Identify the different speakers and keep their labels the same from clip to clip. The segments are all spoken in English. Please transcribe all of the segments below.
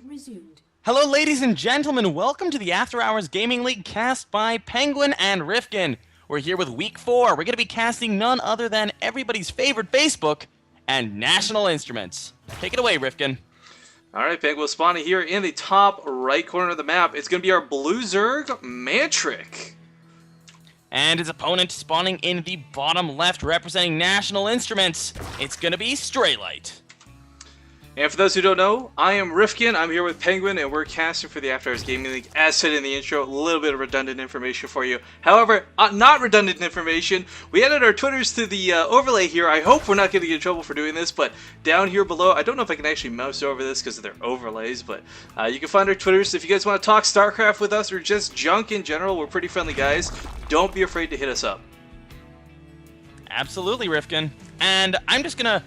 Speaker 1: Resumed.
Speaker 2: Hello, ladies and gentlemen. Welcome to the After Hours Gaming League cast by PengWin and Rifkin. We're here with Week 4. We're going to be casting none other than everybody's favorite Facebook and National Instruments. Take it away, Rifkin.
Speaker 3: Alright, Peg, we'll spawn here in the top right corner of the map. It's going to be our Blue Zerg Mantric.
Speaker 2: And his opponent spawning in the bottom left, representing National Instruments. It's going to be Straylight.
Speaker 3: And for those who don't know, I am Rifkin. I'm here with PengWin, and we're casting for the After Hours Gaming League. As said in the intro, a little bit of redundant information for you. However, not redundant information. We added our Twitters to the overlay here. I hope we're not getting in trouble for doing this, but down here below, I don't know if I can actually mouse over this because of their overlays, but you can find our Twitters. If you guys want to talk StarCraft with us or just junk in general, we're pretty friendly guys. Don't be afraid to hit us up.
Speaker 2: Absolutely, Rifkin. And I'm just going to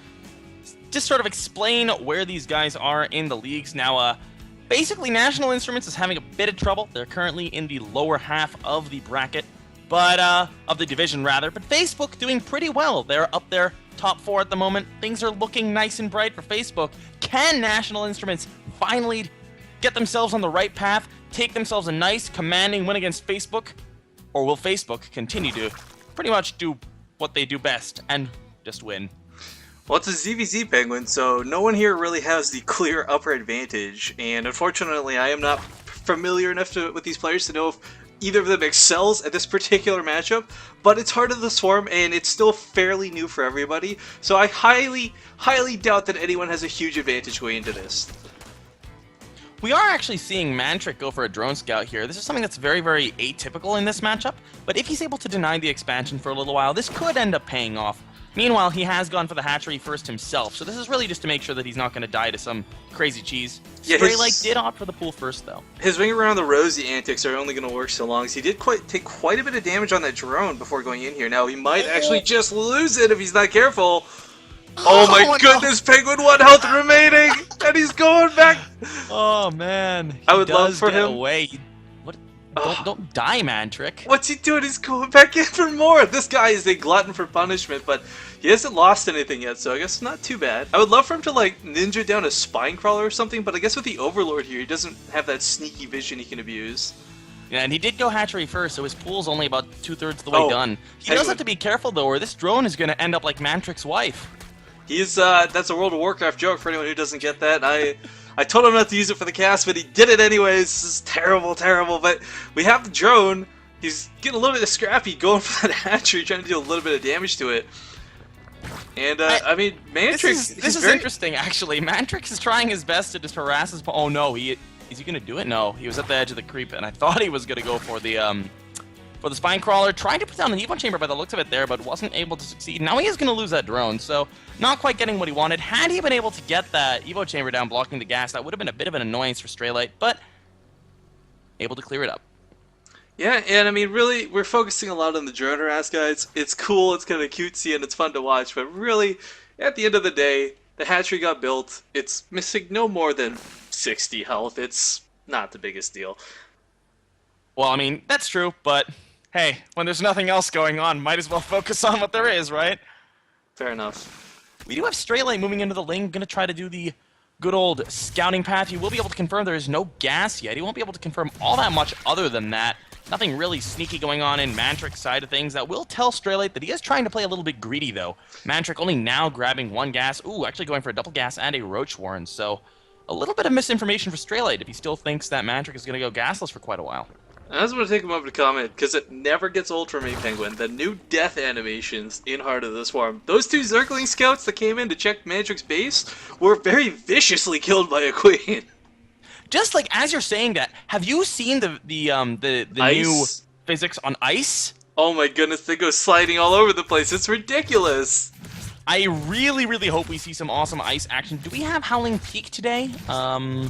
Speaker 2: sort of explain where these guys are in the leagues. Now, basically, National Instruments is having a bit of trouble. They're currently in the lower half of the bracket, but of the division, rather. But Facebook doing pretty well. They're up there, top 4 at the moment. Things are looking nice and bright for Facebook. Can National Instruments finally get themselves on the right path, take themselves a nice, commanding win against Facebook? Or will Facebook continue to pretty much do what they do best and just win?
Speaker 3: Well, it's a ZVZ Penguin, so no one here really has the clear upper advantage, and unfortunately I am not familiar enough with these players to know if either of them excels at this particular matchup, but it's Heart of the Swarm, and it's still fairly new for everybody, so I highly, highly doubt that anyone has a huge advantage going into this.
Speaker 2: We are actually seeing Mantric go for a drone scout here. This is something that's very, very atypical in this matchup, but if he's able to deny the expansion for a little while, this could end up paying off. Meanwhile, he has gone for the hatchery first himself, so this is really just to make sure that he's not going to die to some crazy cheese.
Speaker 3: Yeah,
Speaker 2: Straylight did opt for the pool first, though.
Speaker 3: His ring around the rosy antics are only going to work so long, so he did take quite a bit of damage on that drone before going in here. Now, he might actually just lose it if he's not careful. Oh my goodness, Penguin, 1 health remaining, and he's going back.
Speaker 2: Oh man,
Speaker 3: I would love for him.
Speaker 2: Away. What? Don't die, Mantric.
Speaker 3: What's he doing? He's going back in for more. This guy is a glutton for punishment, but he hasn't lost anything yet, so I guess not too bad. I would love for him to like ninja down a spine crawler or something, but I guess with the Overlord here, he doesn't have that sneaky vision he can abuse.
Speaker 2: Yeah, and he did go hatchery first, so his pool's only about 2/3 of the way done. He does have to be careful though, or this drone is going to end up like Mantric's wife.
Speaker 3: He's that's a World of Warcraft joke for anyone who doesn't get that. I told him not to use it for the cast, but he did it anyways. This is terrible, terrible. But we have the drone. He's getting a little bit scrappy, going for that hatchery, trying to do a little bit of damage to it. And I mean, Mantric.
Speaker 2: This is interesting, actually. Mantric is trying his best to just harass his. Oh no, is he gonna do it? No, he was at the edge of the creep, and I thought he was gonna go for the spine crawler, trying to put down an Evo chamber by the looks of it there, but wasn't able to succeed. Now he is going to lose that drone, so not quite getting what he wanted. Had he been able to get that Evo chamber down blocking the gas, that would have been a bit of an annoyance for Straylight, but able to clear it up.
Speaker 3: Yeah, and I mean, really, we're focusing a lot on the drone harass, guys. It's cool, it's kind of cutesy, and it's fun to watch, but really, at the end of the day, the hatchery got built. It's missing no more than 60 health. It's not the biggest deal.
Speaker 2: Well, I mean, that's true, but hey, when there's nothing else going on, might as well focus on what there is, right?
Speaker 3: Fair enough.
Speaker 2: We do have Straylight moving into the lane, going to try to do the good old scouting path. You will be able to confirm there is no gas yet. He won't be able to confirm all that much other than that. Nothing really sneaky going on in Mantric's side of things. That will tell Straylight that he is trying to play a little bit greedy, though. Mantric only now grabbing 1 gas. Ooh, actually going for a double gas and a Roach Warren. So a little bit of misinformation for Straylight if he still thinks that Mantric is going to go gasless for quite a while.
Speaker 3: I just want to take a moment to comment, because it never gets old for me, Penguin. The new death animations in Heart of the Swarm. Those 2 Zergling scouts that came in to check Mantric's base were very viciously killed by a queen.
Speaker 2: Just like as you're saying that, have you seen the new physics on ice?
Speaker 3: Oh my goodness, they go sliding all over the place. It's ridiculous.
Speaker 2: I really, really hope we see some awesome ice action. Do we have Howling Peak today? Let me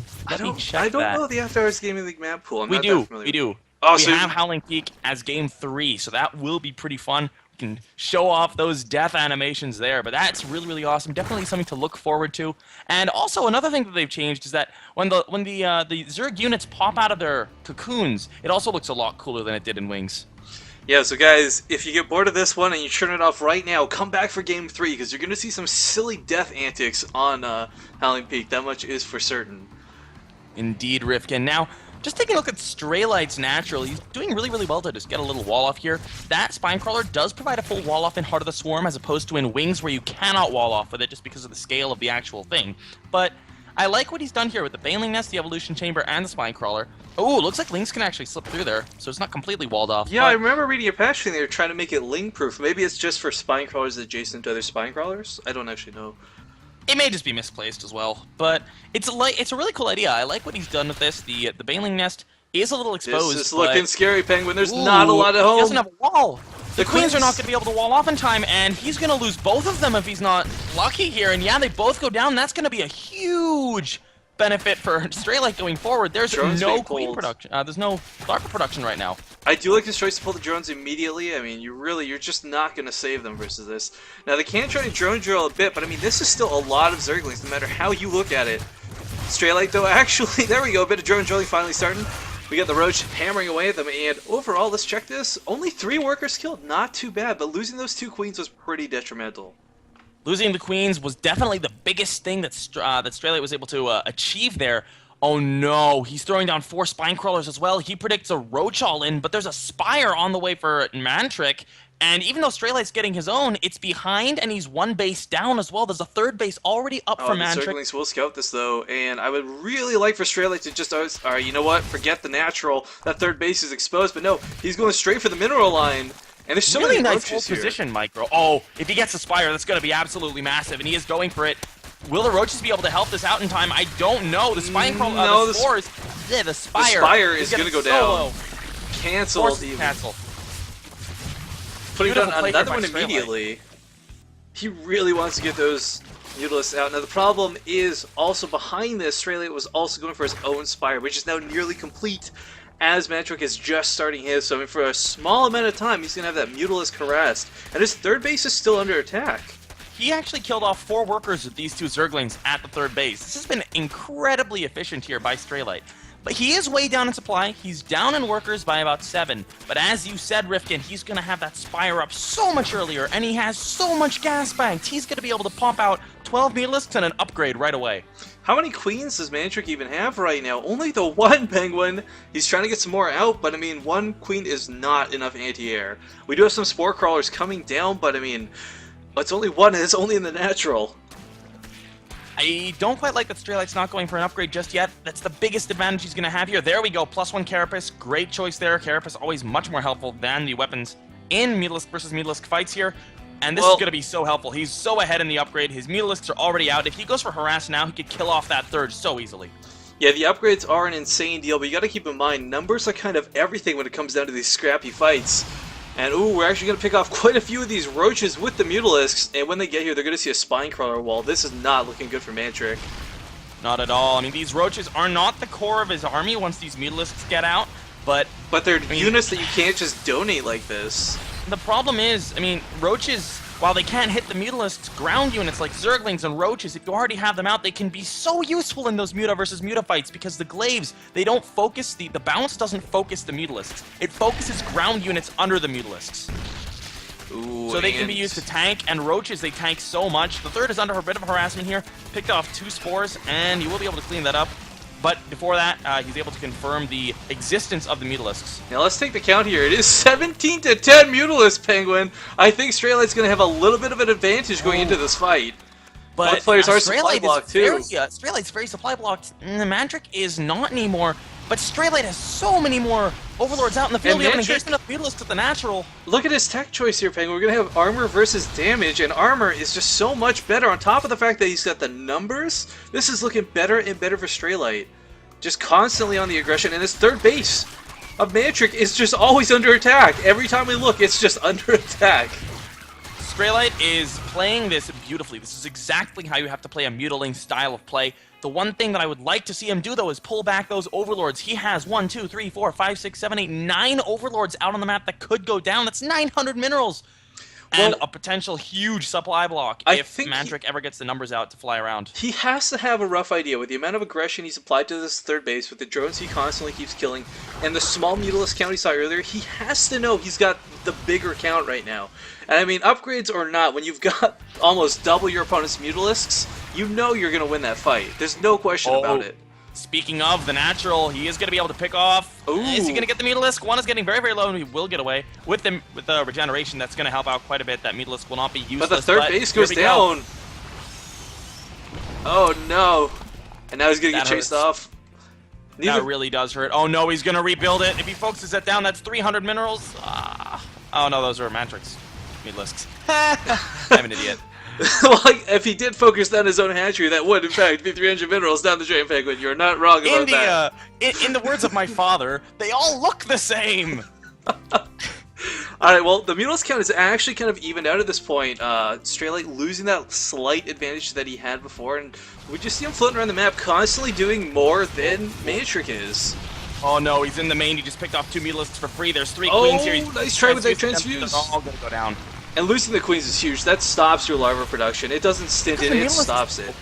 Speaker 2: check
Speaker 3: I don't
Speaker 2: that.
Speaker 3: know the After Hours Gaming League map pool.
Speaker 2: We do.
Speaker 3: Oh,
Speaker 2: we have Howling Peak as Game 3, so that will be pretty fun. We can show off those death animations there, but that's really, really awesome. Definitely something to look forward to. And also, another thing that they've changed is that when the Zerg units pop out of their cocoons, it also looks a lot cooler than it did in Wings.
Speaker 3: Yeah, so guys, if you get bored of this one and you turn it off right now, come back for Game 3, because you're going to see some silly death antics on Howling Peak. That much is for certain.
Speaker 2: Indeed, Rifkin. Now, just taking a look at Straylight's natural, he's doing really, really well to just get a little wall off here. That Spinecrawler does provide a full wall off in Heart of the Swarm, as opposed to in Wings, where you cannot wall off with it just because of the scale of the actual thing. But I like what he's done here with the Baneling Nest, the Evolution Chamber, and the Spinecrawler. Oh, looks like Lings can actually slip through there, so it's not completely walled off.
Speaker 3: Yeah, I remember reading a patch thing they were trying to make it Ling-proof. Maybe it's just for Spinecrawlers adjacent to other Spinecrawlers? I don't actually know.
Speaker 2: It may just be misplaced as well, but it's a really cool idea. I like what he's done with this. The Baneling Nest is a little exposed.
Speaker 3: This is looking scary, PengWin. There's not a lot at home.
Speaker 2: He doesn't have a wall. The Queens are not
Speaker 3: Queens-
Speaker 2: going to be able to wall off in time, and he's going to lose both of them if he's not lucky here. And yeah, they both go down. That's going to be a huge benefit for Straylight going forward. There's
Speaker 3: Drones
Speaker 2: no
Speaker 3: being
Speaker 2: Queen
Speaker 3: pulled.
Speaker 2: production. There's no Larva production right now.
Speaker 3: I do like his choice to pull the drones immediately. I mean, you're just not going to save them versus this. Now, they can try to drone drill a bit, but I mean, this is still a lot of Zerglings, no matter how you look at it. Straylight, though, actually, there we go, a bit of drone drilling finally starting. We got the Roach hammering away at them, and overall, let's check this. Only 3 workers killed, not too bad, but losing those 2 Queens was pretty detrimental.
Speaker 2: Losing the Queens was definitely the biggest thing that Straylight was able to achieve there. Oh no, he's throwing down 4 Spinecrawlers as well. He predicts a Roach all-in, but there's a Spire on the way for Mantric. And even though Straylight's getting his own, it's behind and he's 1 base down as well. There's a 3rd base already up for
Speaker 3: The
Speaker 2: Mantric.
Speaker 3: Zerglings will scout this, though, and I would really like for Straylight to just, alright, you know what, forget the natural. That 3rd base is exposed, but no, he's going straight for the mineral line. And there's so
Speaker 2: Really
Speaker 3: many
Speaker 2: nice
Speaker 3: roaches
Speaker 2: full
Speaker 3: here.
Speaker 2: position, Micro. Oh, if he gets the Spire, that's going to be absolutely massive, and he is going for it. Will the Roaches be able to help this out in time? I don't know. The Spinecrawler,
Speaker 3: No,
Speaker 2: the Spores, yeah, the Spire.
Speaker 3: The Spire is going to go
Speaker 2: solo.
Speaker 3: down. Canceled.
Speaker 2: Forces
Speaker 3: Even.
Speaker 2: cancel.
Speaker 3: Putting down
Speaker 2: Beautiful play here
Speaker 3: another
Speaker 2: by
Speaker 3: one
Speaker 2: Straylight.
Speaker 3: immediately. He really wants to get those Mutalisks out. Now the problem is also behind this, Straylight was also going for his own Spire, which is now nearly complete as Mantric is just starting his. So I mean, for a small amount of time, he's going to have that Mutalisk harassed. And his 3rd base is still under attack.
Speaker 2: He actually killed off 4 workers with these 2 Zerglings at the 3rd base. This has been incredibly efficient here by Straylight. But he is way down in supply. He's down in workers by about 7. But as you said, Rifkin, he's going to have that Spire up so much earlier, and he has so much gas banked. He's going to be able to pump out 12 Mutalisks and an upgrade right away.
Speaker 3: How many Queens does Mantric even have right now? Only the 1 PengWin. He's trying to get some more out, but I mean, 1 Queen is not enough anti-air. We do have some Spore Crawlers coming down, but I mean, it's only 1 and it's only in the natural.
Speaker 2: I don't quite like that Straylight's not going for an upgrade just yet. That's the biggest advantage he's going to have here. There we go, +1 Carapace. Great choice there. Carapace always much more helpful than the weapons in Mutalisk versus Mutalisk fights here. And this is going to be so helpful. He's so ahead in the upgrade. His Mutalisks are already out. If he goes for Harass now, he could kill off that 3rd so easily.
Speaker 3: Yeah, the upgrades are an insane deal, but you gotta keep in mind, numbers are kind of everything when it comes down to these scrappy fights. And ooh, we're actually gonna pick off quite a few of these Roaches with the Mutalisks, and when they get here, they're gonna see a Spinecrawler wall. This is not looking good for Mantric.
Speaker 2: Not at all. I mean, these Roaches are not the core of his army once these Mutalisks get out, but
Speaker 3: they're units that you can't just donate like this.
Speaker 2: the problem is, I mean, Roaches, while they can't hit the Mutalisks, ground units like Zerglings and Roaches, if you already have them out, they can be so useful in those Muta versus Muta fights because the Glaives, they don't focus, the bounce doesn't focus the Mutalisks. It focuses ground units under the Mutalisks.
Speaker 3: Ooh,
Speaker 2: So they can be used to tank, and Roaches, they tank so much. The 3rd is under a bit of harassment here, picked off 2 Spores, and you will be able to clean that up. But before that, he's able to confirm the existence of the Mutalisks.
Speaker 3: Now let's take the count here. It is 17 to 10 Mutalisks, PengWin. I think Straylight's going to have a little bit of an advantage going into this fight.
Speaker 2: But
Speaker 3: Both players are supply blocked too.
Speaker 2: Straylight's very supply blocked. Mantric is not anymore. But Straylight has so many more Overlords out in the field. We have an engagement of Mutalisks at the natural.
Speaker 3: Look at his tech choice here, PengWin. We're going to have armor versus damage, and armor is just so much better. On top of the fact that he's got the numbers, this is looking better and better for Straylight. Just constantly on the aggression, and his 3rd base of Mantric is just always under attack. Every time we look, it's just under attack.
Speaker 2: Straylight is playing this beautifully. This is exactly how you have to play a Mutaling style of play. The one thing that I would like to see him do, though, is pull back those Overlords. He has 1, 2, 3, 4, 5, 6, 7, 8, 9 Overlords out on the map that could go down. That's 900 minerals. And a potential huge supply block if Mantric ever gets the numbers out to fly around.
Speaker 3: He has to have a rough idea with the amount of aggression he's applied to this 3rd base, with the drones he constantly keeps killing, and the small Mutalisk count he saw earlier. He has to know he's got the bigger count right now. And I mean, upgrades or not, when you've got almost double your opponent's Mutalisks, you know you're going to win that fight. There's no question about it.
Speaker 2: Speaking of the natural, he is going to be able to pick off.
Speaker 3: Ooh.
Speaker 2: Is he going to get the Mutalisk? One is getting very, very low, and he will get away. With the regeneration, that's going to help out quite a bit. That Mutalisk will not be useless.
Speaker 3: But the third base goes down. Oh no. And now he's going to get chased off.
Speaker 2: That really does hurt. Oh no, he's going to rebuild it. If he focuses that down, that's 300 minerals. Oh no, those are Mantrix Mutalisks. I'm an idiot.
Speaker 3: Well, if he did focus down his own hatchery, that would, in fact, be 300 minerals down the drain, PengWin. You're not wrong about that.
Speaker 2: In the words of my father, they all look the same.
Speaker 3: Alright, well, the Mutalisk count is actually kind of evened out at this point. Straylight losing that slight advantage that he had before, and we just see him floating around the map, constantly doing more than Mantric is.
Speaker 2: Oh no, he's in the main. He just picked off 2 Mutalisks for free. There's 3 queens here.
Speaker 3: Nice try with that transfuse.
Speaker 2: They're all going to go down.
Speaker 3: And losing the queens is huge. That stops your larva production. It doesn't stint it, it stops it.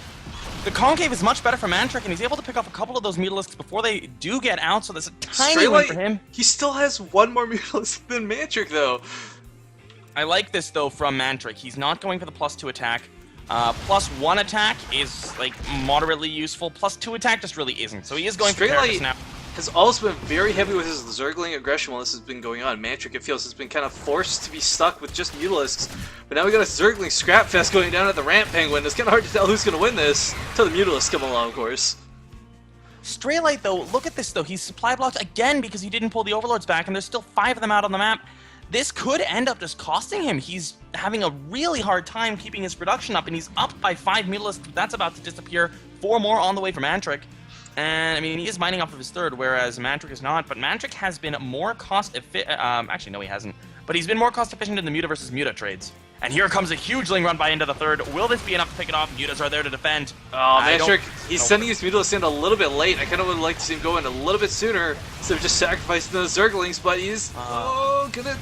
Speaker 2: The concave is much better for Mantric, and he's able to pick off a couple of those Mutalisks before they do get out, so there's a tiny win for him.
Speaker 3: He still has 1 more Mutalisk than Mantric, though.
Speaker 2: I like this, though, from Mantric. He's not going for the +2 attack. +1 attack is, like, moderately useful. +2 attack just really isn't, so he is going for characters now.
Speaker 3: Has also been very heavy with his Zergling aggression while this has been going on. Mantric, it feels, has been kind of forced to be stuck with just Mutalisks. But now we got a Zergling scrap fest going down at the ramp, PengWin. It's kind of hard to tell who's going to win this until the Mutalisks come along, of course.
Speaker 2: Straylight, though, look at this, though. He's supply blocked again because he didn't pull the Overlords back, and there's still 5 of them out on the map. This could end up just costing him. He's having a really hard time keeping his production up, and he's up by 5 Mutalisks. That's about to disappear. 4 more on the way for Mantric. And, I mean, he is mining off of his third, whereas Mantric is not. But Mantric has been more cost-efficient. Actually, no, he hasn't. But he's been more cost-efficient in the Muta versus Muta trades. And here comes a huge Ling run by into the third. Will this be enough to pick it off? Mutas are there to defend.
Speaker 3: Oh, Mantric, he's sending his Mutalisk in a little bit late. I kind of would like to see him go in a little bit sooner instead of just sacrificing those Zerglings. But he's gonna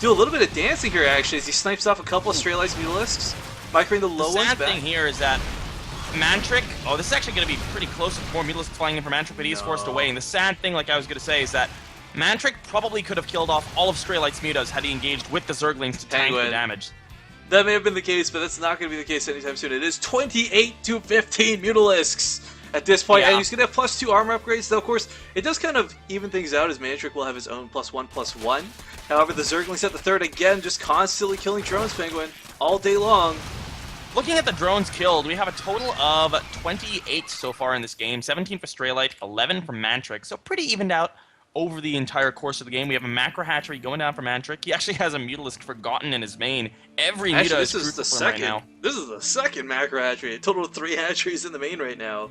Speaker 3: do a little bit of dancing here, actually, as he snipes off a couple of Straylight's Mutalisks. Microing the low ones back.
Speaker 2: The sad thing here is that Mantric, this is actually going to be pretty close with more Mutalisks flying in for Mantric, but he is forced away. And the sad thing, like I was going to say, is that Mantric probably could have killed off all of Straylight's Mutas had he engaged with the Zerglings to tank the damage.
Speaker 3: That may have been the case, but that's not going to be the case anytime soon. It is 28 to 15 Mutalisks at this point, and he's going to have +2 armor upgrades. Though, of course, it does kind of even things out as Mantric will have his own +1/+1. However, the Zerglings at the third, again, just constantly killing drones, PengWin, all day long.
Speaker 2: Looking at the drones killed, we have a total of 28 so far in this game. 17 for Straylight, 11 for Mantric, so pretty evened out over the entire course of the game. We have a macro hatchery going down for Mantric. He actually has a Mutalisk forgotten in his main. Every Muta is crucial for him right now.
Speaker 3: This is the second macro hatchery. A total of 3 hatcheries in the main right now.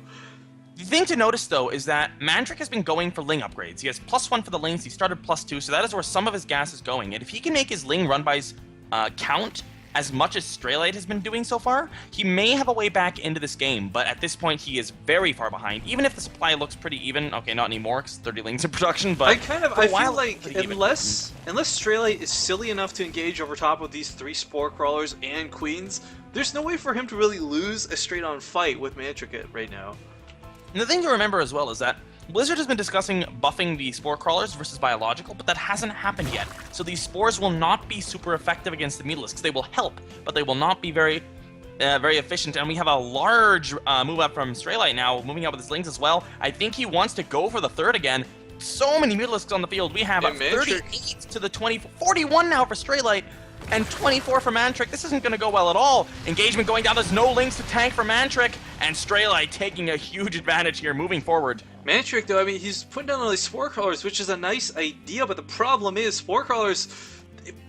Speaker 2: The thing to notice, though, is that Mantric has been going for Ling upgrades. He has +1 for the Lings. He started +2, so that is where some of his gas is going. And if he can make his Ling run-bys count as much as Straylight has been doing so far, he may have a way back into this game, but at this point he is very far behind. Even if the supply looks pretty even, okay, not anymore, because 30 Lings in production, but
Speaker 3: I feel like unless Straylight is silly enough to engage over top of these 3 Spore Crawlers and Queens, there's no way for him to really lose a straight-on fight with Mantric right now.
Speaker 2: And the thing to remember as well is that Blizzard has been discussing buffing the Spore Crawlers versus Biological, but that hasn't happened yet. So these Spores will not be super effective against the Mutalisks. They will help, but they will not be very efficient. And we have a large move up from Straylight now, moving out with his Lings as well. I think he wants to go for the third again. So many Mutalisks on the field. We have 38 to the 24, 41 now for Straylight, and 24 for Mantric. This isn't going to go well at all. Engagement going down. There's no Lings to tank for Mantric, and Straylight taking a huge advantage here, moving forward.
Speaker 3: Mantric, though, I mean, he's putting down all these Spore Crawlers, which is a nice idea, but the problem is Spore Crawlers,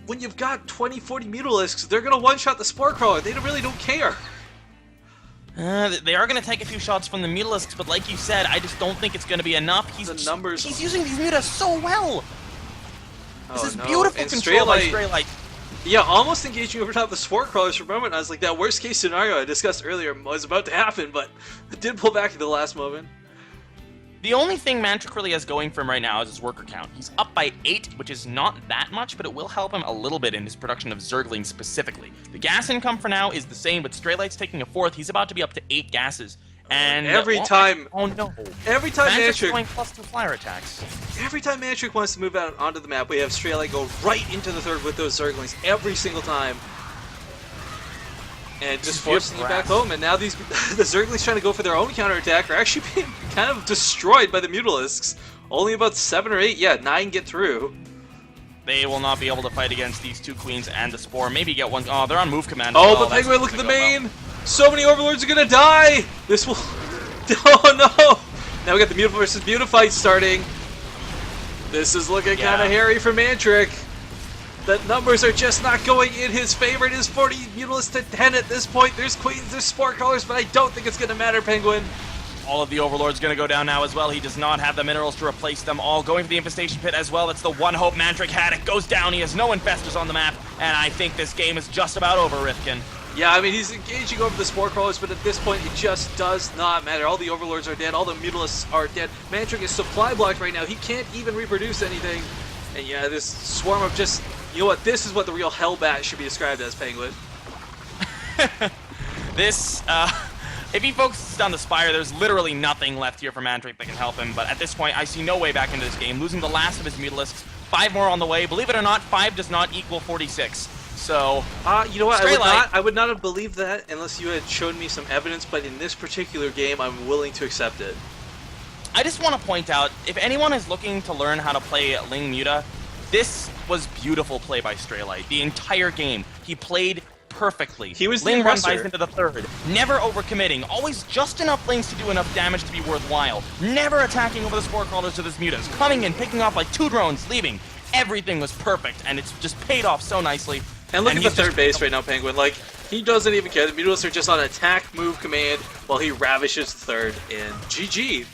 Speaker 3: when you've got 20, 40 Mutalisks, they're going to one-shot the Spore Crawler. They really don't care.
Speaker 2: They are going to take a few shots from the Mutalisks, but like you said, I just don't think it's going to be enough. He's using these Mutas so well. This is beautiful control by Straylight.
Speaker 3: Yeah, almost engaging over top of the Spore Crawlers for a moment. I was like, that worst-case scenario I discussed earlier was about to happen, but it did pull back at the last moment.
Speaker 2: The only thing Mantric really has going for him right now is his worker count. He's up by 8, which is not that much, but it will help him a little bit in his production of Zerglings specifically. The gas income for now is the same, but Straylight's taking a 4th. He's about to be up to 8 gases. And
Speaker 3: every time
Speaker 2: Mantric's going +2 flyer attacks.
Speaker 3: Every time Mantric wants to move out onto the map, we have Straylight go right into the third with those Zerglings every single time. and just forcing you back home. And now these the Zerglings trying to go for their own counterattack are actually being kind of destroyed by the Mutalisks. Only about 7 or 8, yeah, 9 get through.
Speaker 2: They will not be able to fight against these 2 queens and the Spore. Maybe get one. Oh, they're on move command.
Speaker 3: Oh, but PengWin, look at the main. Well. So many Overlords are gonna die. This will. Oh no! Now we got the Muta versus Muta fight starting. This is looking kind of hairy for Mantric. The numbers are just not going in his favor. It is 40 Mutalisks to 10 at this point. There's queens, there's Spore Crawlers, but I don't think it's gonna matter, PengWin.
Speaker 2: All of the Overlords going to go down now as well. He does not have the minerals to replace them all. Going for the Infestation Pit as well. That's the one hope Mantric had. It goes down. He has no Infestors on the map. And I think this game is just about over, Rifkin.
Speaker 3: Yeah, I mean, he's engaging over the Spore Crawlers, but at this point, it just does not matter. All the Overlords are dead. All the Mutalisks are dead. Mantric is supply blocked right now. He can't even reproduce anything. And yeah, this swarm of just... You know what? This is what the real Hellbat should be described as, PengWin.
Speaker 2: This, if he focuses on the Spire, there's literally nothing left here for Mantric that can help him. But at this point, I see no way back into this game. Losing the last of his Mutalisks. 5 more on the way. Believe it or not, 5 does not equal 46. So,
Speaker 3: you know what? I would not have believed that unless you had shown me some evidence. But in this particular game, I'm willing to accept it.
Speaker 2: I just want to point out, if anyone is looking to learn how to play Ling Muta, this was beautiful play by Straylight. The entire game, he played perfectly.
Speaker 3: He was
Speaker 2: Ling
Speaker 3: the
Speaker 2: run buys into the third, never overcommitting, always just enough Lings to do enough damage to be worthwhile, never attacking over the Spore Crawlers with his Mutas, coming in, picking off like 2 drones, leaving. Everything was perfect, and it's just paid off so nicely.
Speaker 3: And look at the third base right now, PengWin. Like, he doesn't even care. The Mutalisks are just on attack move command while he ravishes the third, and GG.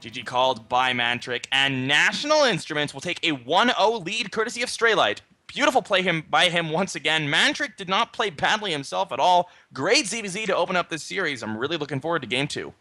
Speaker 2: GG called by Mantric, and National Instruments will take a 1-0 lead courtesy of Straylight. Beautiful play by him once again. Mantric did not play badly himself at all. Great ZVZ to open up this series. I'm really looking forward to Game 2.